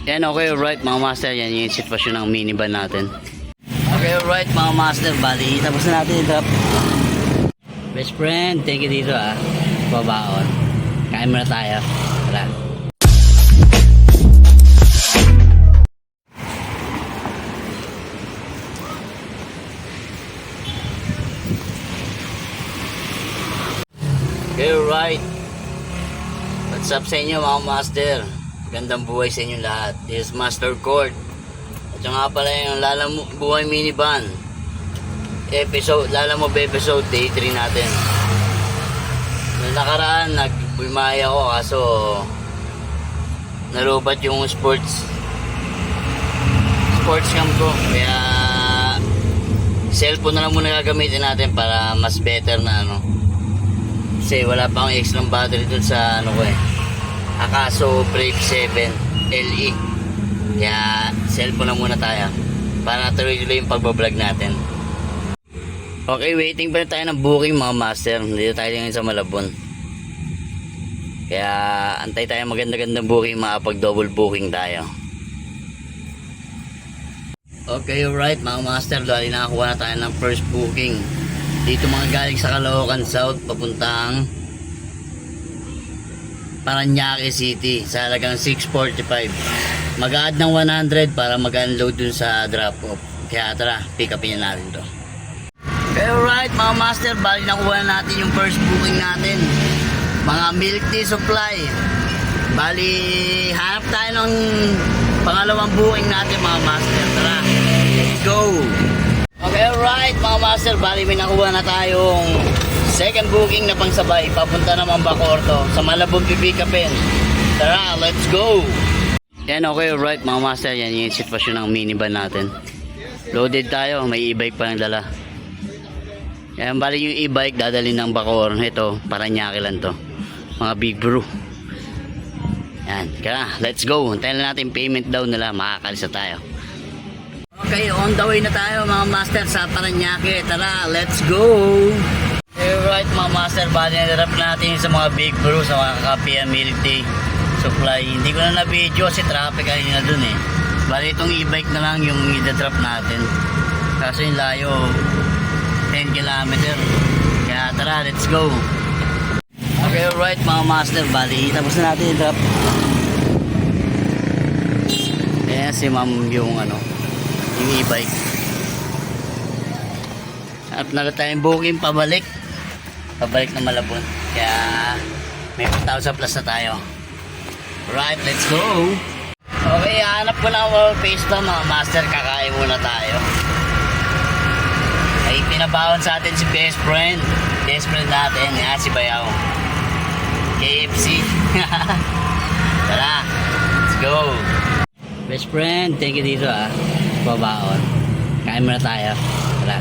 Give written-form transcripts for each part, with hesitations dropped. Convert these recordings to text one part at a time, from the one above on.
Yan, okay, right mga master. Yan yung sitwasyon ng minivan natin. Okay, right mga master. Bali, tapos na natin i-drop. Best friend, thank you dito babaon. Kain muna tayo. Tara. Okay, right. What's up sa inyo mga master? Gandang buhay sa inyo lahat. This is Master Court. At yung nga pala yung Buhay Minivan episode, episode day 3 natin. Noong nakaraan nagbumaya ako kaso nalubat yung sports cam ko, kaya cellphone na lang muna gagamitin natin para mas better na kasi wala pa akong extra battery dun sa Akaso Brave 7 LE, kaya cellphone na muna tayo para tuloy-tuloy yung pagbablog natin. Okay, waiting pa rin tayo ng booking mga master. Dito tayo ngayon sa Malabon, kaya antay tayo maganda-gandang booking, makapag double booking tayo. Okay, alright mga master, dahil nakakuha na tayo ng first booking dito mga galing sa Caloocan South papuntang Paranaque City sa halagang 645. Mag-add ng 100 para mag-unload dun sa drop off, kaya tara, pick upin na natin to. Okay, alright mga master, bali nakuha na natin yung first booking natin, mga milk tea supply. Bali hanap tayo ng pangalawang booking natin mga master. Tara, let's go. Okay, alright mga master, bali may nakuha na tayong second booking na pangsabay papunta naman Bacoorto sa Malabon pipikapin. Tara, let's go. Yan, okay, alright mga master, yan yung sitwasyon ng minivan natin. Loaded tayo, may e-bike pa ng dala. Yan, bali yung e-bike dadalhin ng Bacoor. Ito, Paranaque lang to, mga big bro. Yan, kaya let's go. Hintayin lang natin payment daw nila, makakalisa tayo. Okay, on the way na tayo mga master sa Paranaque. Tara, let's go. Alright mga master, bali na-drop natin sa mga big bro, sa mga Kapia Milk Tea Supply. Hindi ko na na-video kasi traffic kanina dun Bali itong e-bike na lang yung i-drop natin, kasi yung layo 10 km. Kaya tara, let's go. Okay, alright mga master, bali tapos na natin i-drop. Ayan si ma'am yung yung e-bike. At nalat tayong booking pabalik na Malabon, kaya may 1,000 plus na tayo. Right, let's go. Okay, hanap ko na ang face pa mga master, kakain muna tayo. Ay pinabawon sa atin si best friend natin, si Bayaw, KFC. Tara, let's go. Best friend, thank you dito babaon. Kain muna tayo. Tara.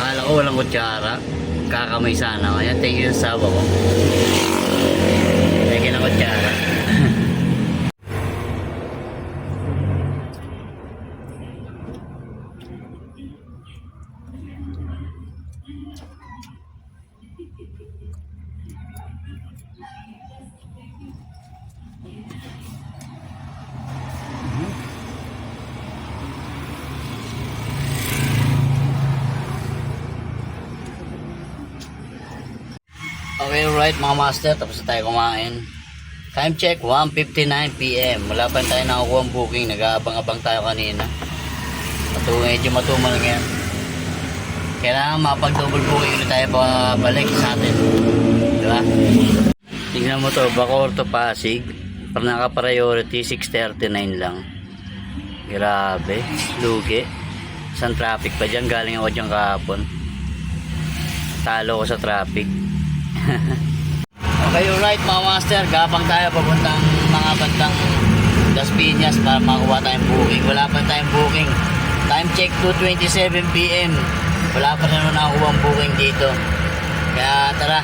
Akala ko walang kutsara, kakamay sana. Kaya thank you sa sabaw ko. Thank you ng kutsara. Okay, right mga master, tapos na tayo kumain. Time check, 1:59 PM. Wala pa tayo nakakuha ang booking, nag-aabang-abang tayo kanina. Medyo matumal lang yan. Kailangan mapag-double booking ulit tayo balik sa atin, diba? Tingnan mo to, Bacoorto Pasig, naka-priority 6:39 lang. Grabe, lugi. Isang traffic pa dyan, galing ako dyan kahapon. Talo ko sa traffic. Okay, alright mga master, gabang tayo papuntang mga bantang Las Piñas para makuha tayong booking. Wala pa tayong booking. Time check 2:27 PM. Wala pa rin nakakuha ang booking dito, kaya tara.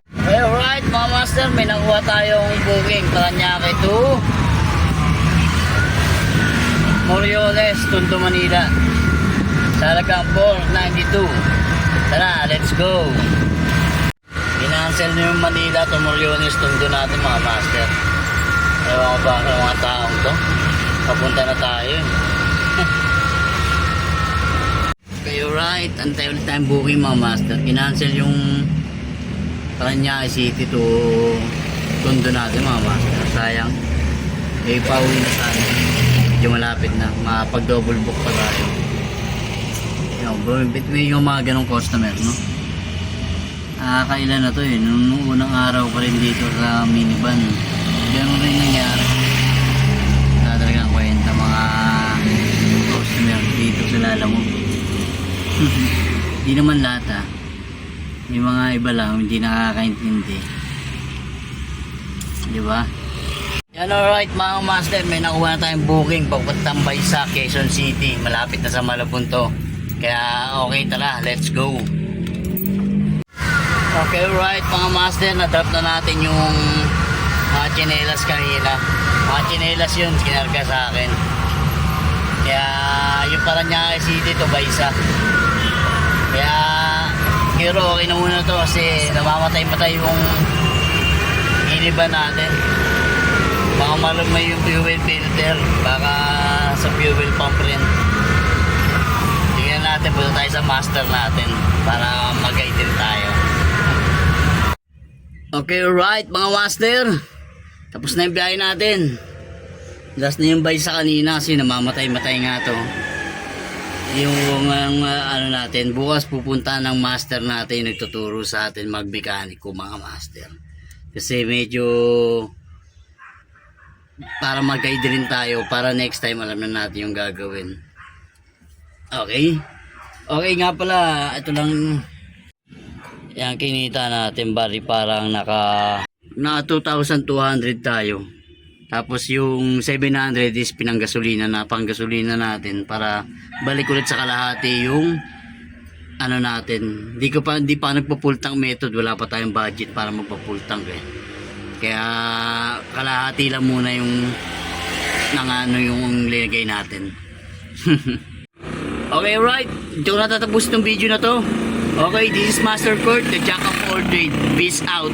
Okay, alright mga master, may nakuha tayong booking. Paranaque to Moriones, Tondo, Manila sa halagang 492. Tara, let's go. Cancel nyo yung Manila to Moriones, Tondo natin mga master. Ewan ko ba ang mga taong to. Papunta na tayo. Okay, alright. Antay ulit tayong booking mga master. Kinancel yung Paranaque City to Tondo natin mga master. Sayang. Eh, pauwi na tayo. Medyo malapit na. Makapag-double book pa tayo. Yan, bro, between yung mga ganong customer, no? Kailan na to eh. Nung unang araw pa rin dito sa minivan. Ganun rin nangyari. Talagang kwenta mga customer dito sa Lalamove. Hindi naman lahat ha. May mga iba lang hindi nakakaintindi. Di ba? Yan, alright mga master, may nakuha na tayong booking papuntang Baysa, Quezon City. Malapit na sa Malabon to. Kaya okay, tara, let's go. Okay, alright mga master, na-drop na natin yung mga tsinelas kanina. Mga tsinelas yun, kinarga sa akin. Kaya yung Paranaque City to Baysa. Kaya pero okay na muna to kasi namamatay-matay yung iniban natin. Baka malumay yung fuel filter, baka sa fuel pump rin. Tingnan natin, punta tayo sa master natin para mag-guide din tayo. Okay, alright mga master, tapos na yung biyahe natin. Last na yung Baysa kanina kasi namamatay-matay nga to. Yung ano natin, bukas pupunta ng master natin, nagtuturo sa atin magmekaniko mga master. Kasi medyo para mag-guide rin tayo, para next time alam na natin yung gagawin. Okay? Okay nga pala, ito lang yan kinita natin, bari parang naka 2,200 tayo. Tapos yung 700 is pinanggasolina na, panggasolina natin para balik ulit sa kalahati yung ano natin. Hindi pa nagpo-full tank method, wala pa tayong budget para magpo-full tank eh. Kaya kalahati lang muna yung yung linagay natin. Okay, right. Dito na tatapos itong video na to. Okay, this is Master Kurt, the Jack of all trades. Peace out.